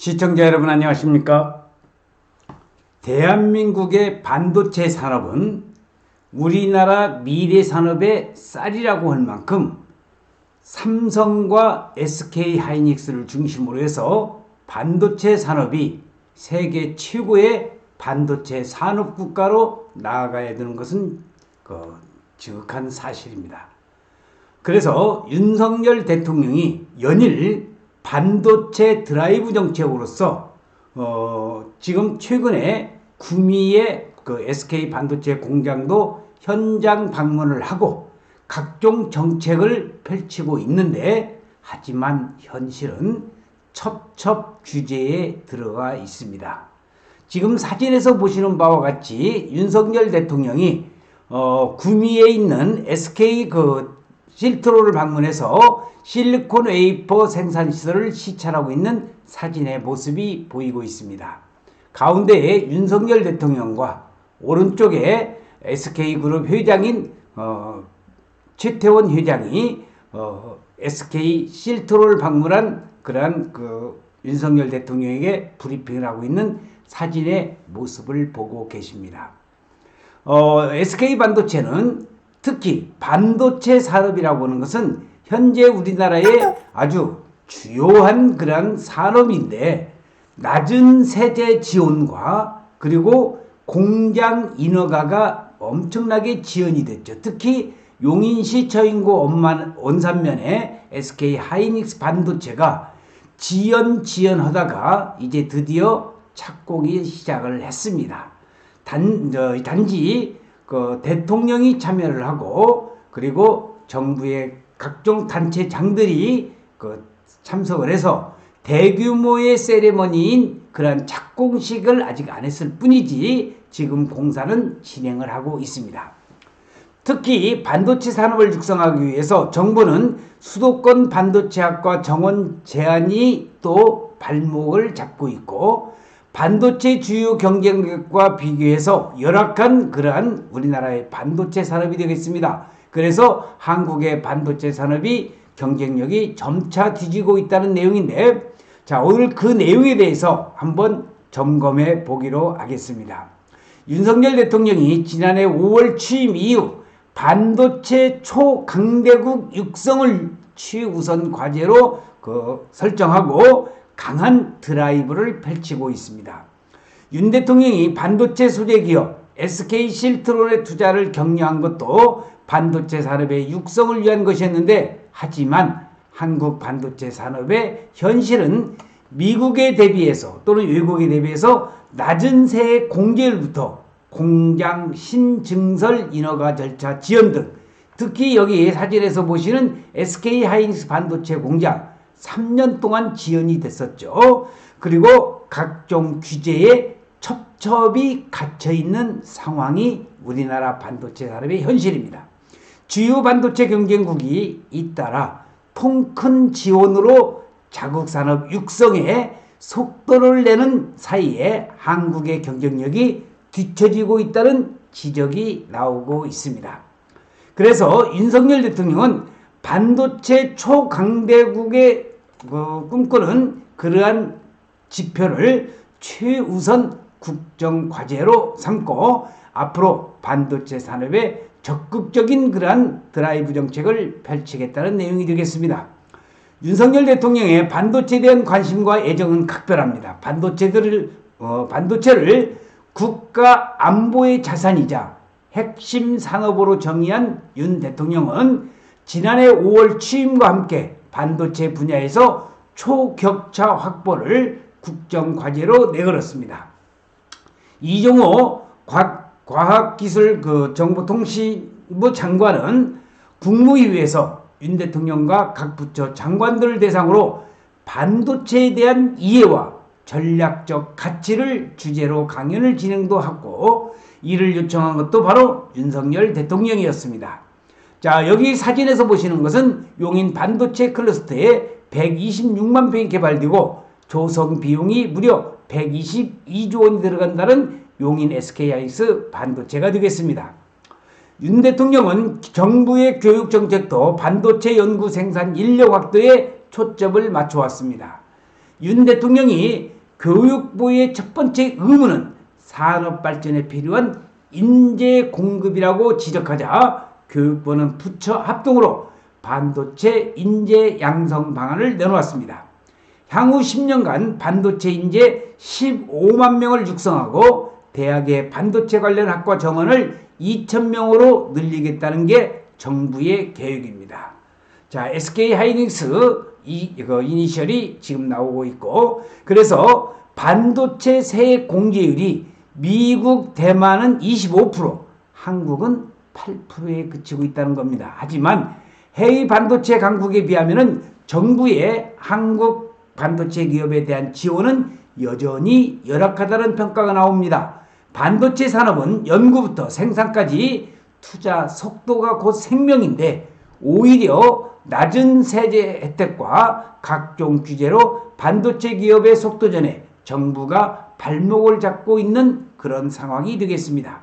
시청자 여러분 안녕하십니까? 대한민국의 반도체 산업은 우리나라 미래 산업의 쌀이라고 할 만큼 삼성과 SK 하이닉스를 중심으로 해서 반도체 산업이 세계 최고의 반도체 산업 국가로 나아가야 되는 것은 지극한 사실입니다. 그래서 윤석열 대통령이 연일 반도체 드라이브 정책으로서 지금 최근에 구미의 SK 반도체 공장도 현장 방문을 하고 각종 정책을 펼치고 있는데, 하지만 현실은 첩첩 규제에 들어가 있습니다. 지금 사진에서 보시는 바와 같이 윤석열 대통령이 구미에 있는 SK 실트로를 방문해서 실리콘 웨이퍼 생산 시설을 시찰하고 있는 사진의 모습이 보이고 있습니다. 가운데에 윤석열 대통령과 오른쪽에 SK그룹 회장인 최태원 회장이 SK 실트로를 방문한 그러한 윤석열 대통령에게 브리핑을 하고 있는 사진의 모습을 보고 계십니다. SK 반도체는 특히 반도체 산업이라고 하는 것은 현재 우리나라의 아주 주요한 그러한 산업인데, 낮은 세제 지원과 그리고 공장 인허가가 엄청나게 지연이 됐죠. 특히 용인시 처인구 원산면에 SK 하이닉스 반도체가 지연하다가 이제 드디어 착공이 시작을 했습니다. 단지 대통령이 참여를 하고 그리고 정부의 각종 단체장들이 참석을 해서 대규모의 세레머니인 그러한 착공식을 아직 안 했을 뿐이지 지금 공사는 진행을 하고 있습니다. 특히 반도체 산업을 육성하기 위해서 정부는 수도권 반도체학과 정원 제한이 또 발목을 잡고 있고, 반도체 주요 경쟁력과 비교해서 열악한 그러한 우리나라의 반도체 산업이 되겠습니다. 그래서 한국의 반도체 산업이 경쟁력이 점차 뒤지고 있다는 내용인데, 자, 오늘 그 내용에 대해서 한번 점검해 보기로 하겠습니다. 윤석열 대통령이 지난해 5월 취임 이후 반도체 초강대국 육성을 최우선 과제로 설정하고 강한 드라이브를 펼치고 있습니다. 윤 대통령이 반도체 소재 기업 SK 실트론의 투자를 격려한 것도 반도체 산업의 육성을 위한 것이었는데, 하지만 한국 반도체 산업의 현실은 미국에 대비해서 또는 외국에 대비해서 낮은 세액 공제율부터 공장 신증설 인허가 절차 지연 등, 특히 여기 사진에서 보시는 SK 하이닉스 반도체 공장 3년 동안 지연이 됐었죠. 그리고 각종 규제에 첩첩이 갇혀있는 상황이 우리나라 반도체 산업의 현실입니다. 주요 반도체 경쟁국이 잇따라 통큰 지원으로 자국 산업 육성에 속도를 내는 사이에 한국의 경쟁력이 뒤처지고 있다는 지적이 나오고 있습니다. 그래서 윤석열 대통령은 반도체 초강대국의 꿈꾸는 그러한 지표를 최우선 국정과제로 삼고 앞으로 반도체 산업에 적극적인 그러한 드라이브 정책을 펼치겠다는 내용이 되겠습니다. 윤석열 대통령의 반도체에 대한 관심과 애정은 각별합니다. 반도체를 국가 안보의 자산이자 핵심 산업으로 정의한 윤 대통령은 지난해 5월 취임과 함께 반도체 분야에서 초격차 확보를 국정과제로 내걸었습니다. 이종호 과학기술정보통신부 장관은 국무위에서 윤 대통령과 각 부처 장관들을 대상으로 반도체에 대한 이해와 전략적 가치를 주제로 강연을 진행도 하고, 이를 요청한 것도 바로 윤석열 대통령이었습니다. 자, 여기 사진에서 보시는 것은 용인 반도체 클러스터에 126만 평이 개발되고 조성 비용이 무려 122조 원이 들어간다는 용인 SK 하이닉스 반도체가 되겠습니다. 윤 대통령은 정부의 교육 정책도 반도체 연구 생산 인력 확대에 초점을 맞춰왔습니다. 윤 대통령이 교육부의 첫 번째 의무는 산업 발전에 필요한 인재 공급이라고 지적하자 교육부는 부처 합동으로 반도체 인재 양성 방안을 내놓았습니다. 향후 10년간 반도체 인재 15만 명을 육성하고 대학의 반도체 관련 학과 정원을 2,000명으로 늘리겠다는 게 정부의 계획입니다. 자, SK 하이닉스 이니셜이 지금 나오고 있고, 그래서 반도체 세액 공제율이 미국, 대만은 25%, 한국은 8%에 그치고 있다는 겁니다. 하지만 해외 반도체 강국에 비하면 정부의 한국 반도체 기업에 대한 지원은 여전히 열악하다는 평가가 나옵니다. 반도체 산업은 연구부터 생산까지 투자 속도가 곧 생명인데 오히려 낮은 세제 혜택과 각종 규제로 반도체 기업의 속도전에 정부가 발목을 잡고 있는 그런 상황이 되겠습니다.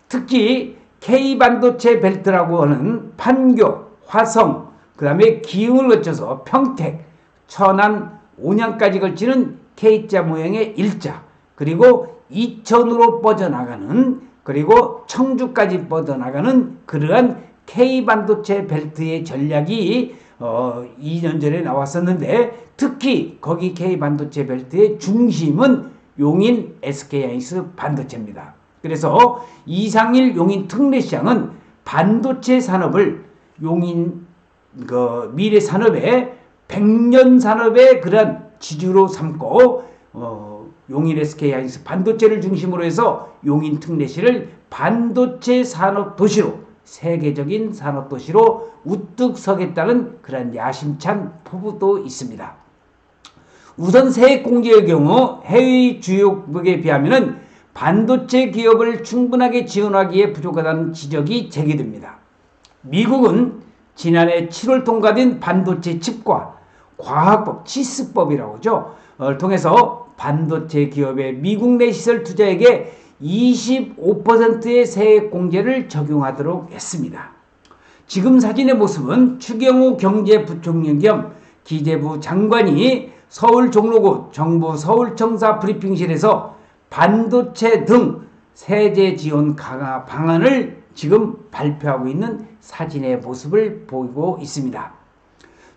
특히 K반도체 벨트라고 하는 판교, 화성, 그 다음에 기흥을 거쳐서 평택, 천안, 온양까지 걸치는 K자 모양의 일자, 그리고 이천으로 뻗어나가는, 그리고 청주까지 뻗어나가는 그러한 K반도체 벨트의 전략이 2년 전에 나왔었는데, 특히 거기 K반도체 벨트의 중심은 용인 SK하이닉스 반도체입니다. 그래서 이상일 용인 특례시장은 반도체 산업을 용인 미래 산업의 100년 산업의 그런 지주로 삼고 용인 SK하이닉스 반도체를 중심으로 해서 용인 특례시를 반도체 산업 도시로, 세계적인 산업 도시로 우뚝 서겠다는 그런 야심찬 포부도 있습니다. 우선 세액 공제의 경우 해외 주요국에 비하면 반도체 기업을 충분하게 지원하기에 부족하다는 지적이 제기됩니다. 미국은 지난해 7월 통과된 반도체 칩과 과학법, 치스법이라고 하죠. 통해서 반도체 기업의 미국 내 시설 투자액에 25%의 세액 공제를 적용하도록 했습니다. 지금 사진의 모습은 추경호 경제부총리 겸 기재부 장관이 서울 종로구 정부 서울청사 브리핑실에서 반도체 등 세제 지원 강화 방안을 지금 발표하고 있는 사진의 모습을 보이고 있습니다.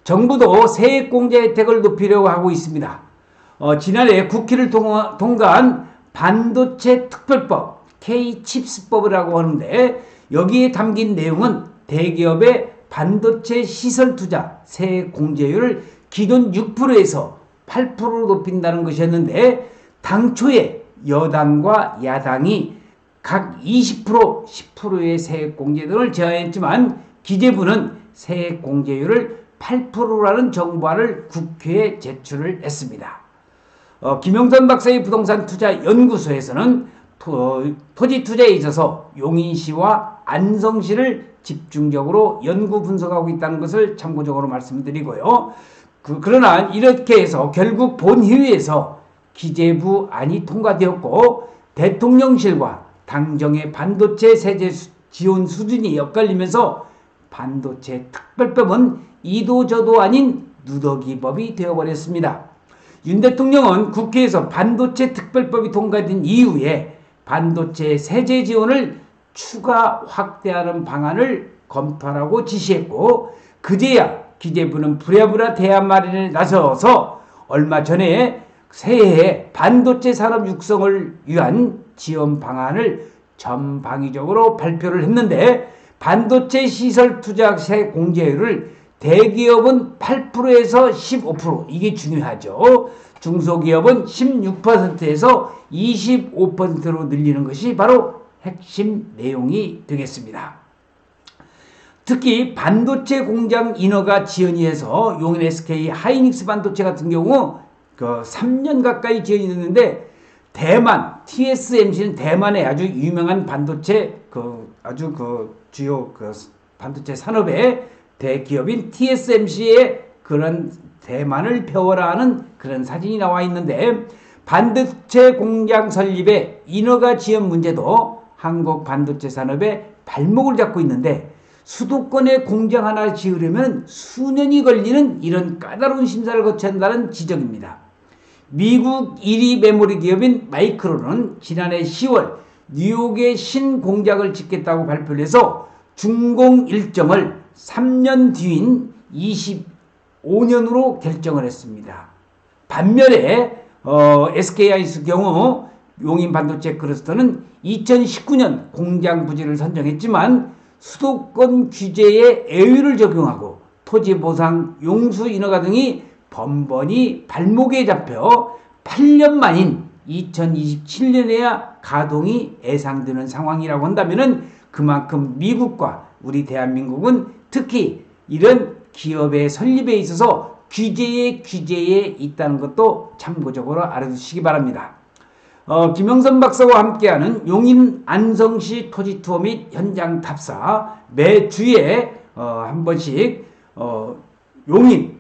정부도 세액 공제 혜택을 높이려고 하고 있습니다. 지난해 국회를 통과한 반도체 특별법, K-칩스법이라고 하는데 여기에 담긴 내용은 대기업의 반도체 시설 투자 세액 공제율을 기존 6%에서 8%로 높인다는 것이었는데, 당초에 여당과 야당이 각 20%, 10%의 세액 공제 등을 제안했지만 기재부는 세액 공제율을 8%라는 정부안을 국회에 제출을 했습니다. 김영선 박사의 부동산 투자 연구소에서는 토지 투자에 있어서 용인시와 안성시를 집중적으로 연구 분석하고 있다는 것을 참고적으로 말씀드리고요. 그러나 이렇게 해서 결국 본회의에서 기재부 안이 통과되었고 대통령실과 당정의 반도체 세제 지원 수준이 엇갈리면서 반도체 특별법은 이도저도 아닌 누더기법이 되어버렸습니다. 윤 대통령은 국회에서 반도체 특별법이 통과된 이후에 반도체 세제 지원을 추가 확대하는 방안을 검토하라고 지시했고, 그제야 기재부는 부랴부랴 대안 마련에 나서서 얼마 전에 새해에 반도체 산업 육성을 위한 지원 방안을 전방위적으로 발표를 했는데, 반도체 시설 투자세 공제율을 대기업은 8%에서 15%, 이게 중요하죠. 중소기업은 16%에서 25%로 늘리는 것이 바로 핵심 내용이 되겠습니다. 특히 반도체 공장 인허가 지연이 해서 용인 SK 하이닉스 반도체 같은 경우 3년 가까이 지연이 됐는데, 대만 TSMC는 대만의 아주 유명한 반도체 주요 반도체 산업의 대기업인 TSMC의 그런 대만을 펴어라 하는 그런 사진이 나와 있는데, 반도체 공장 설립에 인허가 지연 문제도 한국 반도체 산업의 발목을 잡고 있는데, 수도권에 공장 하나 지으려면 수년이 걸리는 이런 까다로운 심사를 거쳐야 한다는 지적입니다. 미국 1위 메모리 기업인 마이크론은 지난해 10월 뉴욕에 신공장을 짓겠다고 발표를 해서 준공 일정을 3년 뒤인 25년으로 결정을 했습니다. 반면에 SK하이닉스 경우 용인 반도체 클러스터는 2019년 공장 부지를 선정했지만 수도권 규제에 애유를 적용하고 토지 보상, 용수 인허가 등이 번번이 발목에 잡혀 8년 만인 2027년에야 가동이 예상되는 상황이라고 한다면 그만큼 미국과 우리 대한민국은 특히 이런 기업의 설립에 있어서 규제에 있다는 것도 참고적으로 알아두시기 바랍니다. 김영선 박사와 함께하는 용인 안성시 토지 투어 및 현장 탑사, 매주에 한 번씩 용인,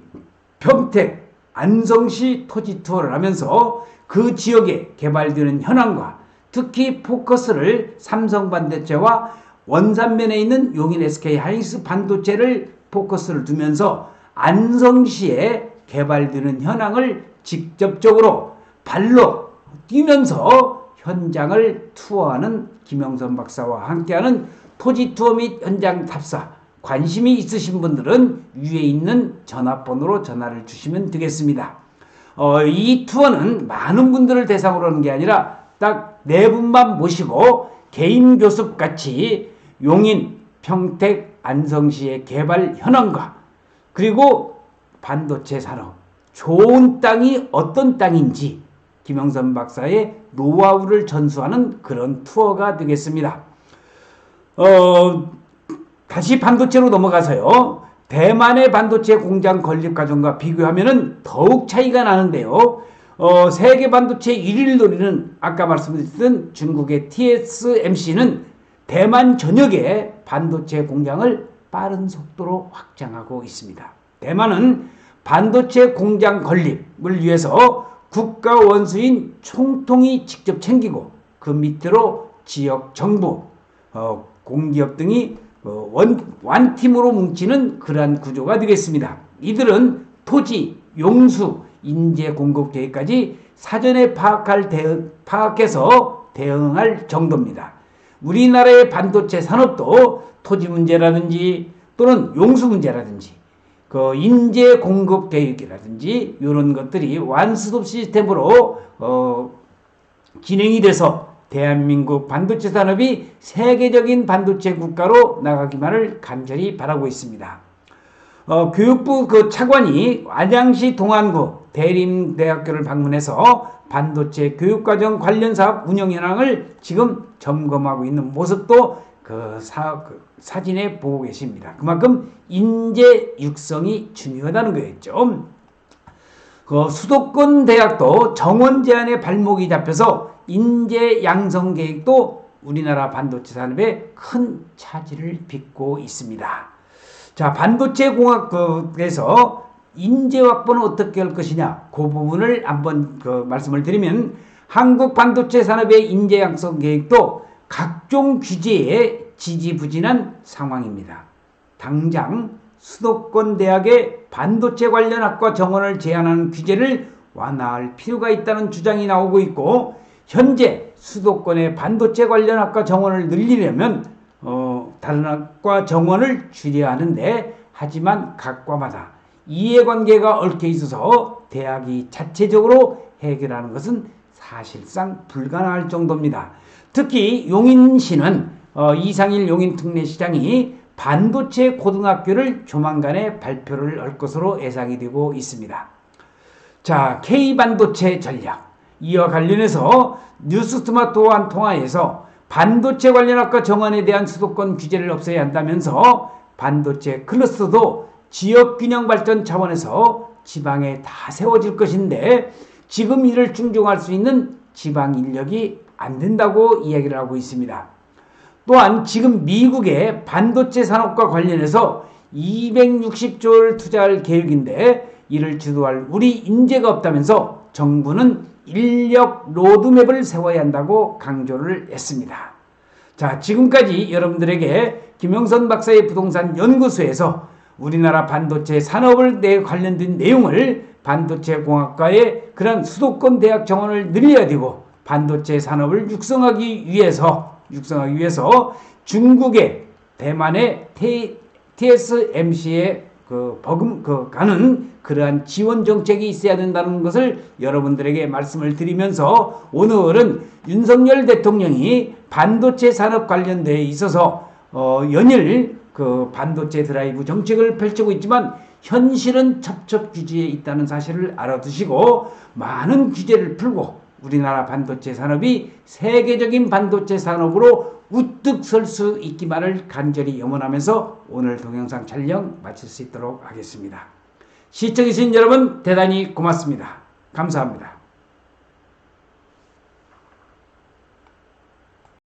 평택, 안성시 토지 투어를 하면서 그 지역에 개발되는 현황과 특히 포커스를 삼성반도체와 원산면에 있는 용인 SK하이닉스 반도체를 포커스를 두면서 안성시에 개발되는 현황을 직접적으로 발로 뛰면서 현장을 투어하는 김영선 박사와 함께하는 토지 투어 및 현장 탑사, 관심이 있으신 분들은 위에 있는 전화번호로 전화를 주시면 되겠습니다. 이 투어는 많은 분들을 대상으로 하는 게 아니라 딱 4분만 모시고 개인 교습같이 용인, 평택, 안성시의 개발 현황과 그리고 반도체 산업, 좋은 땅이 어떤 땅인지 김영선 박사의 노하우를 전수하는 그런 투어가 되겠습니다. 다시 반도체로 넘어가서요. 대만의 반도체 공장 건립 과정과 비교하면 더욱 차이가 나는데요. 세계 반도체 1위를 노리는 아까 말씀드렸던 중국의 TSMC는 대만 전역에 반도체 공장을 빠른 속도로 확장하고 있습니다. 대만은 반도체 공장 건립을 위해서 국가 원수인 총통이 직접 챙기고 그 밑으로 지역 정부, 공기업 등이 원팀으로 뭉치는 그러한 구조가 되겠습니다. 이들은 토지, 용수, 인재 공급 계획까지 사전에 파악해서 대응할 정도입니다. 우리나라의 반도체 산업도 토지 문제라든지 또는 용수 문제라든지 그 인재 공급 계획이라든지 이런 것들이 완스톱 시스템으로 진행이 돼서 대한민국 반도체 산업이 세계적인 반도체 국가로 나가기만을 간절히 바라고 있습니다. 교육부 그 차관이 안양시 동안구 대림대학교를 방문해서 반도체 교육과정 관련 사업 운영 현황을 지금 점검하고 있는 모습도 그 사진에 보고 계십니다. 그만큼 인재 육성이 중요하다는 거였죠. 그 수도권 대학도 정원 제한에 발목이 잡혀서 인재 양성 계획도 우리나라 반도체 산업에 큰 차질을 빚고 있습니다. 자, 반도체 공학에서 인재 확보는 어떻게 할 것이냐, 그 부분을 한번 말씀을 드리면 한국 반도체 산업의 인재 양성 계획도 각종 규제에 지지부진한 상황입니다. 당장 수도권 대학의 반도체 관련 학과 정원을 제한하는 규제를 완화할 필요가 있다는 주장이 나오고 있고, 현재 수도권의 반도체 관련 학과 정원을 늘리려면 다른 학과 정원을 줄여야 하는데, 하지만 각과마다 이해관계가 얽혀 있어서 대학이 자체적으로 해결하는 것은 사실상 불가능할 정도입니다. 특히 용인시는 이상일 용인특례시장이 반도체 고등학교를 조만간에 발표를 할 것으로 예상이 되고 있습니다. 자, K반도체 전략. 이와 관련해서 뉴스스마트와 통화에서 반도체 관련 학과 정원에 대한 수도권 규제를 없애야 한다면서 반도체 클러스터도 지역균형 발전 차원에서 지방에 다 세워질 것인데 지금 이를 충족할 수 있는 지방 인력이 안 된다고 이야기를 하고 있습니다. 또한 지금 미국의 반도체 산업과 관련해서 260조를 투자할 계획인데 이를 주도할 우리 인재가 없다면서 정부는 인력 로드맵을 세워야 한다고 강조를 했습니다. 자, 지금까지 여러분들에게 김영선 박사의 부동산 연구소에서 우리나라 반도체 산업을 관련된 내용을 반도체 공학과의 그런 수도권 대학 정원을 늘려야 되고, 반도체 산업을 육성하기 위해서 중국의 대만의 TSMC에 가는 그러한 지원 정책이 있어야 된다는 것을 여러분들에게 말씀을 드리면서, 오늘은 윤석열 대통령이 반도체 산업 관련되어 있어서 연일 반도체 드라이브 정책을 펼치고 있지만 현실은 첩첩 규제에 있다는 사실을 알아두시고 많은 규제를 풀고 우리나라 반도체 산업이 세계적인 반도체 산업으로 우뚝 설 수 있기만을 간절히 염원하면서 오늘 동영상 촬영 마칠 수 있도록 하겠습니다. 시청해주신 여러분 대단히 고맙습니다. 감사합니다.